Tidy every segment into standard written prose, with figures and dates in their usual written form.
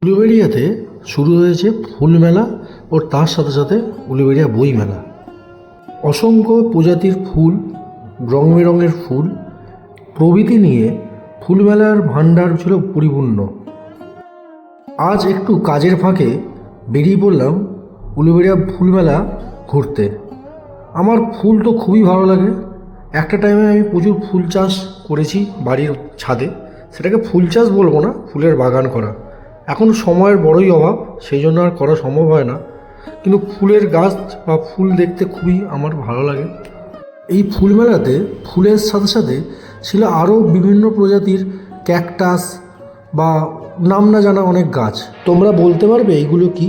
উলুবেড়িয়াতে শুরু হয়েছে ফুল মেলা ও তার সাথে সাথে উলুবেড়িয়া বই মেলা। অসংখ্য প্রজাতির ফুল, রং বেরঙের ফুল প্রভৃতি নিয়ে ফুল মেলার ভাণ্ডার ছিল পরিপূর্ণ। আজ একটু কাজের ফাঁকে বেরিয়ে পড়লাম উলুবেড়িয়া ফুল মেলা ঘুরতে। আমার ফুল তো খুবই ভালো লাগে। একটা টাইমে আমি প্রচুর ফুল চাষ করেছি বাড়ির ছাদে। সেটাকে ফুল চাষ বলবো না, ফুলের বাগান করা। এখন সময়ের বড়ই অভাব, সেই জন্য আর করা সম্ভব হয় না। কিন্তু ফুলের গাছ বা ফুল দেখতে খুবই আমার ভালো লাগে। এই ফুল মেলাতে ফুলের সাথে সাথে ছিল আরও বিভিন্ন প্রজাতির ক্যাকটাস বা নাম না জানা অনেক গাছ। তোমরা বলতে পারবে এইগুলো কি?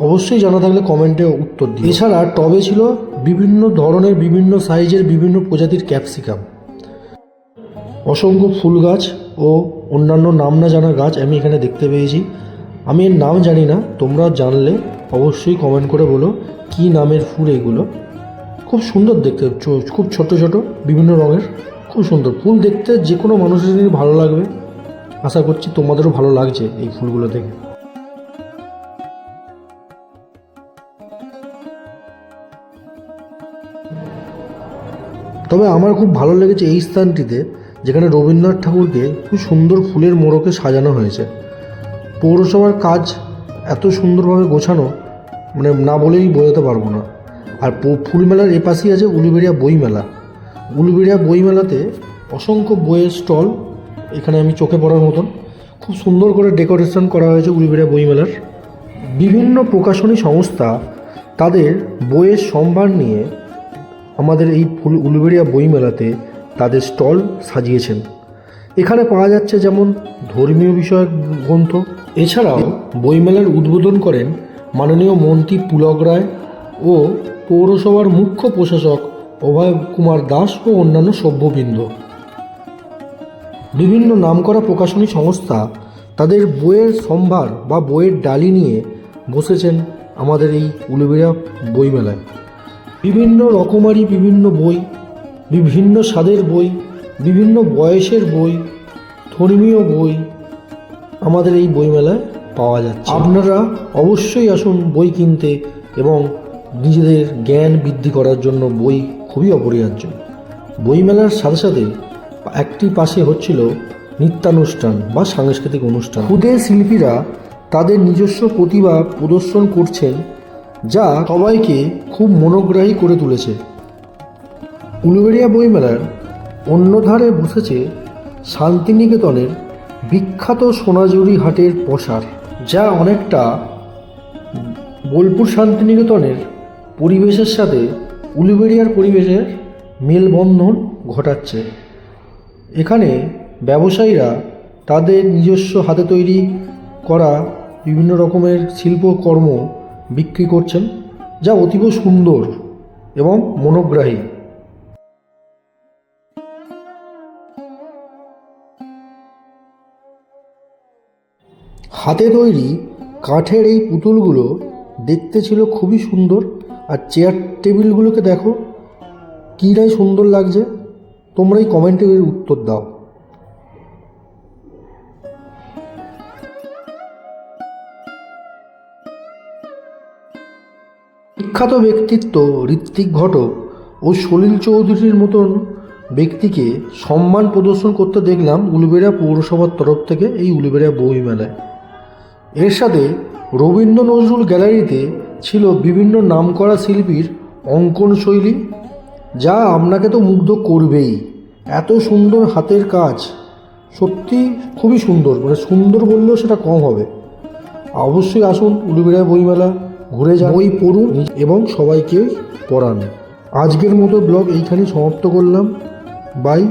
অবশ্যই জানা থাকলে কমেন্টে উত্তর দিই। এছাড়া টবে ছিল বিভিন্ন ধরনের, বিভিন্ন সাইজের, বিভিন্ন প্রজাতির ক্যাপসিকাম। অসংখ্য ফুল গাছ ও অন্যান্য নাম না জানা গাছ আমি এখানে দেখতে পেয়েছি। আমি এর নাম জানি না, তোমরা জানলে অবশ্যই কমেন্ট করে বলো কি নামের ফুল এগুলো। খুব সুন্দর দেখতে, খুব ছোট ছোট বিভিন্ন রঙের, খুব সুন্দর ফুল দেখতে। যে কোনো মানুষেরই ভালো লাগবে। আশা করছি তোমাদেরও ভালো লাগছে এই ফুলগুলো দেখে। তবে আমার খুব ভালো লেগেছে এই স্থানটিতে, যেখানে রবীন্দ্রনাথ ঠাকুরকে খুব সুন্দর ফুলের মোড়কে সাজানো হয়েছে। পৌরসভার কাজ এত সুন্দরভাবে গোছানো, মানে না বলেই বোঝাতে পারবো না। আর ফুল মেলার এপাশেই আছে উলুবেড়িয়া বই মেলা। উলুবেড়িয়া বই মেলাতে অসংখ্য বইয়ের স্টল এখানে আমি চোখে পড়ার মতন। খুব সুন্দর করে ডেকোরেশন করা হয়েছে উলুবেড়িয়া বই মেলার। বিভিন্ন প্রকাশনী সংস্থা তাদের বইয়ের সম্ভার নিয়ে আমাদের এই উলুবেড়িয়া বই মেলাতে তাদের স্টল সাজিয়েছেন। এখানে পাওয়া যাচ্ছে যেমন ধর্মীয় বিষয়ক গ্রন্থ। এছাড়াও বইমেলার উদ্বোধন করেন মাননীয় মন্ত্রী পুলক রায় ও পৌরসভার মুখ্য প্রশাসক অভয় কুমার দাস ও অন্যান্য সভ্যবৃন্দ। বিভিন্ন নামকরা প্রকাশনী সংস্থা তাদের বইয়ের সম্ভার বা বইয়ের ডালি নিয়ে বসেছেন আমাদের এই উলুবেড়িয়া বইমেলায়। বিভিন্ন রকমারি বিভিন্ন বই, বিভিন্ন স্বাদের বই, বিভিন্ন বয়সের বই, ধর্মীয় বই আমাদের এই বইমেলায় পাওয়া যাচ্ছে। আপনারা অবশ্যই আসুন বই কিনতে এবং নিজেদের জ্ঞান বৃদ্ধি করার জন্য বই খুবই অপরিহার্য। বইমেলার সাথে সাথে একটি পাশে হচ্ছিল নৃত্যানুষ্ঠান বা সাংস্কৃতিক অনুষ্ঠান। ক্ষুদে শিল্পীরা তাদের নিজস্ব প্রতিভা প্রদর্শন করছেন, যা সবাইকে খুব মনোগ্রাহী করে তুলেছে। উলুবেড়িয়া বইমেলার অন্য ধারে বসেছে শান্তিনিকেতনের বিখ্যাত সোনাঝুরি হাটের পসার, যা অনেকটা বোলপুর শান্তিনিকেতনের পরিবেশের সাথে উলুবেড়িয়ার পরিবেশের মেলবন্ধন ঘটাচ্ছে। এখানে ব্যবসায়ীরা তাদের নিজস্ব হাতে তৈরি করা বিভিন্ন রকমের শিল্পকর্ম বিক্রি করছেন, যা অতীব সুন্দর এবং মনোগ্রাহী। হাতে তৈরি কাঠের এই পুতুলগুলো দেখতে ছিল খুবই সুন্দর। আর চেয়ার টেবিলগুলোকে দেখো কী নাই সুন্দর লাগছে। তোমরাই কমেন্টে এর উত্তর দাও। বিখ্যাত ব্যক্তিত্ব ঋত্বিক ঘটক ও সলিল চৌধুরীর মতন ব্যক্তিকে সম্মান প্রদর্শন করতে দেখলাম উলুবেড়িয়া পৌরসভার তরফ থেকে এই উলুবেড়িয়া বই মেলায়। এর সাথে রবীন্দ্র নজরুল গ্যালারিতে ছিল বিভিন্ন নামকরা শিল্পীর অঙ্কন শৈলী, যা আপনাকে তো মুগ্ধ করবেই। এত সুন্দর হাতের কাজ, সত্যি খুবই সুন্দর, মানে সুন্দর বললেও সেটা কম হবে। অবশ্যই আসুন উলুবেড়িয়া বইমেলা, ঘুরে যান, বই পড়ুন এবং সবাইকে পড়ান। আজকের মতো ব্লগ এইখানেই সমাপ্ত করলাম। বাই।